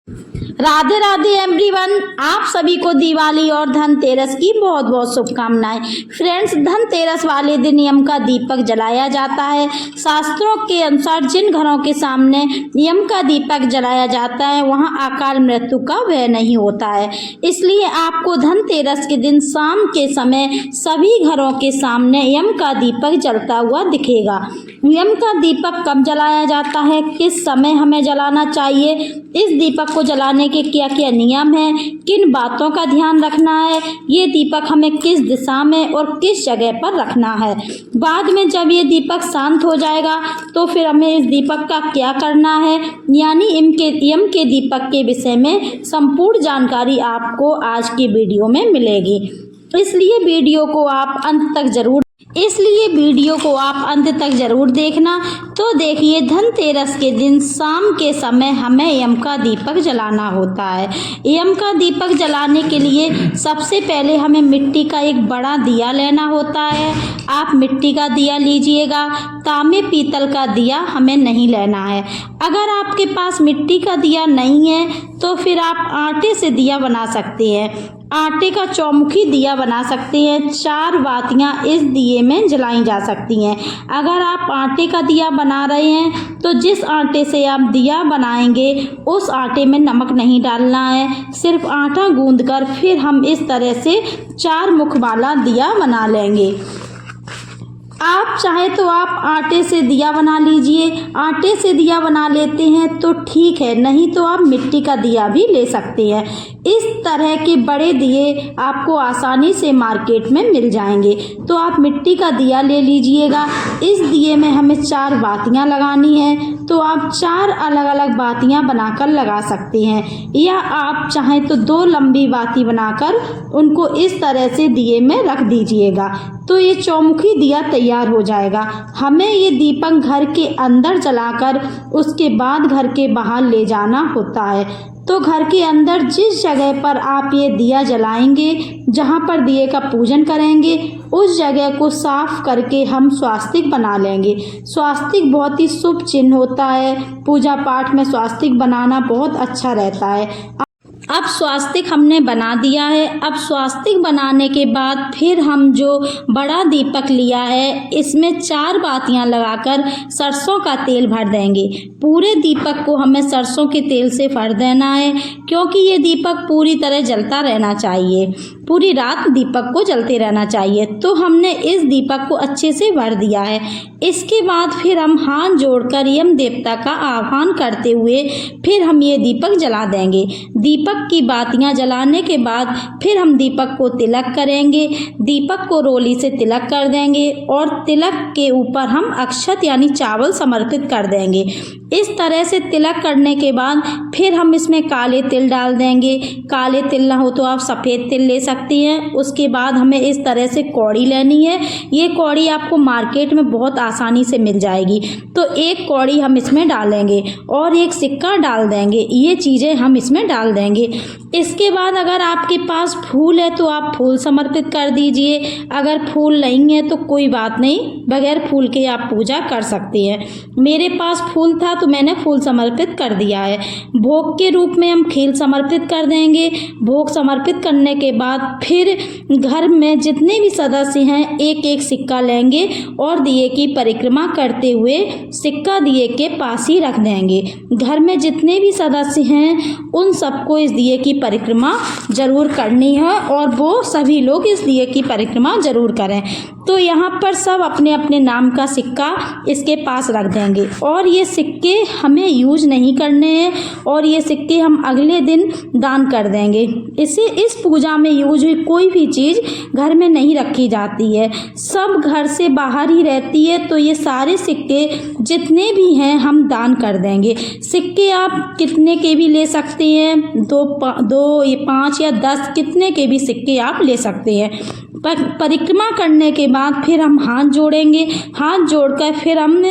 Radhe Radhe everyone, आप सभी को दिवाली और धनतेरस की बहुत बहुत शुभकामनाएं। फ्रेंड्स, धनतेरस वाले दिन यम का दीपक जलाया जाता है। शास्त्रों के अनुसार जिन घरों के सामने यम का दीपक जलाया जाता है वहां अकाल मृत्यु का भय नहीं होता है। इसलिए आपको धनतेरस के दिन शाम के समय सभी घरों के सामने यम का दीपक जलता हुआ दिखेगा। यम का दीपक कब जलाया जाता है, किस समय हमें जलाना चाहिए, इस दीपक को जलाने के क्या क्या नियम हैं, किन बातों का ध्यान रखना है, ये दीपक हमें किस दिशा में और किस जगह पर रखना है। बाद में जब ये दीपक शांत हो जाएगा तो फिर हमें इस दीपक का क्या करना है, यानी यम के दीपक के विषय में संपूर्ण जानकारी आपको आज की वीडियो में मिलेगी। इसलिए वीडियो को आप अंत तक जरूर देखना। तो देखिए, धनतेरस के दिन शाम के समय हमें यम का दीपक जलाना होता है। यम का दीपक जलाने के लिए सबसे पहले हमें मिट्टी का एक बड़ा दिया लेना होता है। आप मिट्टी का दिया लीजिएगा, तांबे पीतल का दिया हमें नहीं लेना है। अगर आपके पास मिट्टी का दिया नहीं है तो फिर आप आटे से दिया बना सकते हैं। आटे का चौमुखी दिया बना सकते हैं। 4 बातियां इस दिए में जलाई जा सकती हैं। अगर आप आटे का दिया बना रहे हैं तो जिस आटे से आप दिया बनाएंगे उस आटे में नमक नहीं डालना है। सिर्फ आटा गूंदकर फिर हम इस तरह से 4 मुख वाला दिया बना लेंगे। आप चाहे तो आप आटे से दिया बना लीजिए। आटे से दिया बना लेते हैं तो ठीक है, नहीं तो आप मिट्टी का दिया भी ले सकते हैं। इस तरह के बड़े दिए आपको आसानी से मार्केट में मिल जाएंगे। तो आप मिट्टी का दिया ले लीजिएगा। इस दिए में हमें 4 बातियां लगानी है, तो आप 4 अलग अलग बातियां बनाकर लगा सकते हैं, या आप चाहें तो 2 लंबी बाती बनाकर उनको इस तरह से दिए में रख दीजिएगा। तो ये चौमुखी दिया तैयार हो जाएगा। हमें ये दीपक घर के अंदर जलाकर उसके बाद घर के बाहर ले जाना होता है। तो घर के अंदर जिस जगह पर आप ये दिया जलाएंगे, जहाँ पर दिए का पूजन करेंगे, उस जगह को साफ करके हम स्वास्तिक बना लेंगे। स्वास्तिक बहुत ही शुभ चिन्ह होता है। पूजा पाठ में स्वास्तिक बनाना बहुत अच्छा रहता है। अब स्वास्तिक हमने बना दिया है। अब स्वास्तिक बनाने के बाद फिर हम जो बड़ा दीपक लिया है इसमें 4 बातियां लगाकर सरसों का तेल भर देंगे। पूरे दीपक को हमें सरसों के तेल से भर देना है, क्योंकि ये दीपक पूरी तरह जलता रहना चाहिए। पूरी रात दीपक को जलते रहना चाहिए। तो हमने इस दीपक को अच्छे से भर दिया है। इसके बाद फिर हम हाथ जोड़कर यम देवता का आह्वान करते हुए फिर हम ये दीपक जला देंगे। दीपक की बातियां जलाने के बाद फिर हम दीपक को तिलक करेंगे। दीपक को रोली से तिलक कर देंगे और तिलक के ऊपर हम अक्षत यानी चावल समर्पित कर देंगे। इस तरह से तिलक करने के बाद फिर हम इसमें काले तिल डाल देंगे। काले तिल ना हो तो आप सफ़ेद तिल ले सकती हैं। उसके बाद हमें इस तरह से कौड़ी लेनी है। ये कौड़ी आपको मार्केट में बहुत आसानी से मिल जाएगी। तो एक कौड़ी हम इसमें डालेंगे और एक सिक्का डाल देंगे। ये चीज़ें हम इसमें डाल देंगे। इसके बाद अगर आपके पास फूल है तो आप फूल समर्पित कर दीजिए। अगर फूल नहीं है तो कोई बात नहीं, बगैर फूल के आप पूजा कर सकते हैं। मेरे पास फूल था तो मैंने फूल समर्पित कर दिया है। भोग के रूप में हम खीर समर्पित कर देंगे। भोग समर्पित करने के बाद फिर घर में जितने भी सदस्य हैं एक एक सिक्का लेंगे और दिए की परिक्रमा करते हुए सिक्का दिए के पास ही रख देंगे। घर में जितने भी सदस्य हैं उन सबको इस दिए की परिक्रमा जरूर करनी है और वो सभी लोग इस दिए की परिक्रमा जरूर करें। तो यहाँ पर सब अपने अपने नाम का सिक्का इसके पास रख देंगे और ये सिक्के हमें यूज नहीं करने हैं और ये सिक्के हम अगले दिन दान कर देंगे। इस पूजा में यूज हुई कोई भी चीज़ घर में नहीं रखी जाती है, सब घर से बाहर ही रहती है। तो ये सारे सिक्के जितने भी हैं हम दान कर देंगे। सिक्के आप कितने के भी ले सकते हैं, 2 या 5 या 10 कितने के भी सिक्के आप ले सकते हैं। परिक्रमा करने के बाद फिर हम हाथ जोड़ेंगे। हाथ जोड़कर फिर हम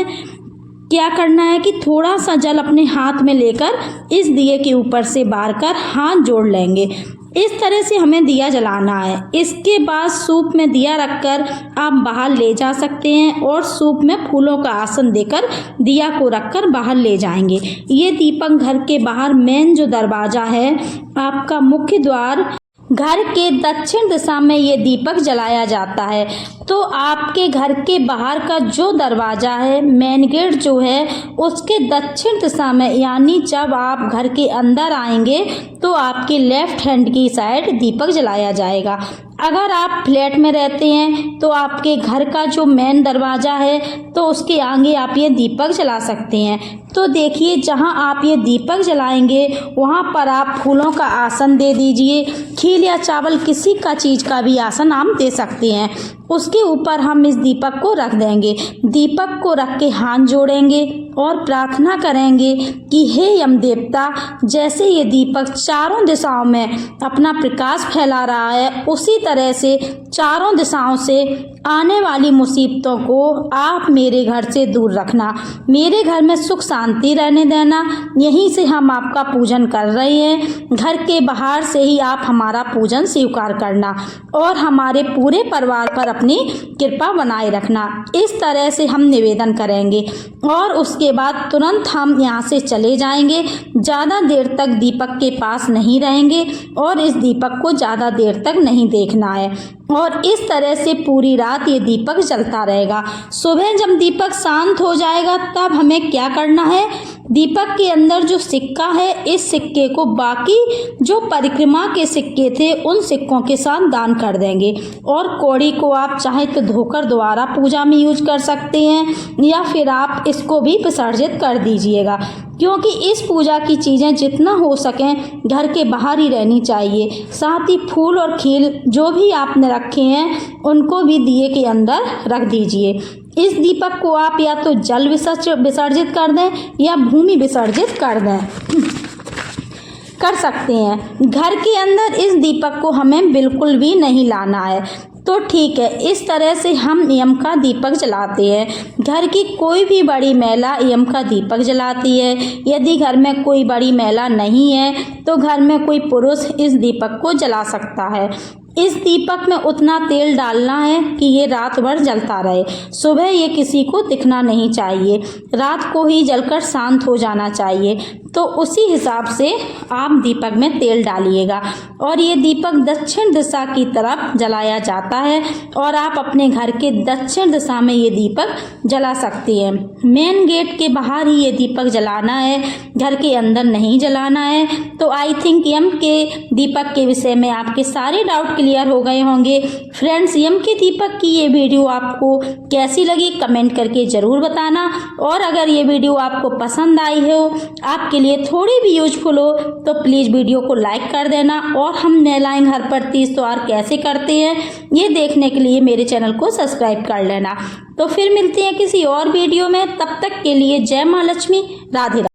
क्या करना है कि थोड़ा सा जल अपने हाथ में लेकर इस दिए के ऊपर से बार कर हाथ जोड़ लेंगे। इस तरह से हमें दिया जलाना है। इसके बाद सूप में दिया रखकर आप बाहर ले जा सकते हैं और सूप में फूलों का आसन देकर दिया को रखकर बाहर ले जाएंगे। ये दीपक घर के बाहर मेन जो दरवाज़ा है, आपका मुख्य द्वार, घर के दक्षिण दिशा में ये दीपक जलाया जाता है। तो आपके घर के बाहर का जो दरवाज़ा है, मेन गेट जो है, उसके दक्षिण दिशा में, यानी जब आप घर के अंदर आएंगे तो आपके लेफ्ट हैंड की साइड दीपक जलाया जाएगा। अगर आप फ्लैट में रहते हैं तो आपके घर का जो मेन दरवाज़ा है तो उसके आगे आप ये दीपक जला सकते हैं। तो देखिए, जहां आप ये दीपक जलाएंगे वहां पर आप फूलों का आसन दे दीजिए। खील या चावल किसी का चीज़ का भी आसन आप दे सकते हैं। उसके ऊपर हम इस दीपक को रख देंगे। दीपक को रख के हाथ जोड़ेंगे और प्रार्थना करेंगे कि हे यम देवता, जैसे ये दीपक चारों दिशाओं में अपना प्रकाश फैला रहा है, उसी तरह से चारों दिशाओं से आने वाली मुसीबतों को आप मेरे घर से दूर रखना, मेरे घर में सुख शांति रहने देना। यहीं से हम आपका पूजन कर रहे हैं। घर के बाहर से ही आप हमारा पूजन स्वीकार करना और हमारे पूरे परिवार पर अपनी कृपा बनाए रखना। इस तरह से हम निवेदन करेंगे और उसके बाद तुरंत हम यहाँ से चले जाएंगे। ज़्यादा देर तक दीपक के पास नहीं रहेंगे और इस दीपक को ज़्यादा देर तक नहीं देखना है और इस तरह से पूरी रात ये दीपक जलता रहेगा। सुबह जब दीपक शांत हो जाएगा तब हमें क्या करना है, दीपक के अंदर जो सिक्का है, इस सिक्के को बाकी जो परिक्रमा के सिक्के थे उन सिक्कों के साथ दान कर देंगे। और कौड़ी को आप चाहे तो धोकर दोबारा पूजा में यूज कर सकते हैं या फिर आप इसको भी विसर्जित कर दीजिएगा, क्योंकि इस पूजा की चीज़ें जितना हो सकें घर के बाहर ही रहनी चाहिए। साथ ही फूल और खील जो भी आपने रखे हैं उनको भी दिए के अंदर रख दीजिए। इस दीपक को आप या तो जल विसर्जित कर दें या भूमि विसर्जित कर सकते हैं। घर के अंदर इस दीपक को हमें बिल्कुल भी नहीं लाना है। तो ठीक है, इस तरह से हम यम का दीपक जलाते हैं। घर की कोई भी बड़ी महिला यम का दीपक जलाती है। यदि घर में कोई बड़ी महिला नहीं है तो घर में कोई पुरुष इस दीपक को जला सकता है। इस दीपक में उतना तेल डालना है कि ये रात भर जलता रहे। सुबह ये किसी को दिखना नहीं चाहिए, रात को ही जलकर शांत हो जाना चाहिए। तो उसी हिसाब से आप दीपक में तेल डालिएगा और ये दीपक दक्षिण दिशा की तरफ जलाया जाता है और आप अपने घर के दक्षिण दिशा में ये दीपक जला सकते हैं। मेन गेट के बाहर ही ये दीपक जलाना है, घर के अंदर नहीं जलाना है। तो आई थिंक यम के दीपक के विषय में आपके सारे डाउट क्लियर हो गए होंगे। फ्रेंड्स, यम के दीपक की ये वीडियो आपको कैसी लगी कमेंट करके ज़रूर बताना और अगर ये वीडियो आपको पसंद आई हो, आपके लिए थोड़ी भी यूजफुल हो, तो प्लीज़ वीडियो को लाइक कर देना और हम महिलाएं घर पर तीज त्योहार कैसे करते हैं ये देखने के लिए मेरे चैनल को सब्सक्राइब कर लेना। तो फिर मिलते हैं किसी और वीडियो में, तब तक के लिए जय माँ लक्ष्मी, राधे राधे।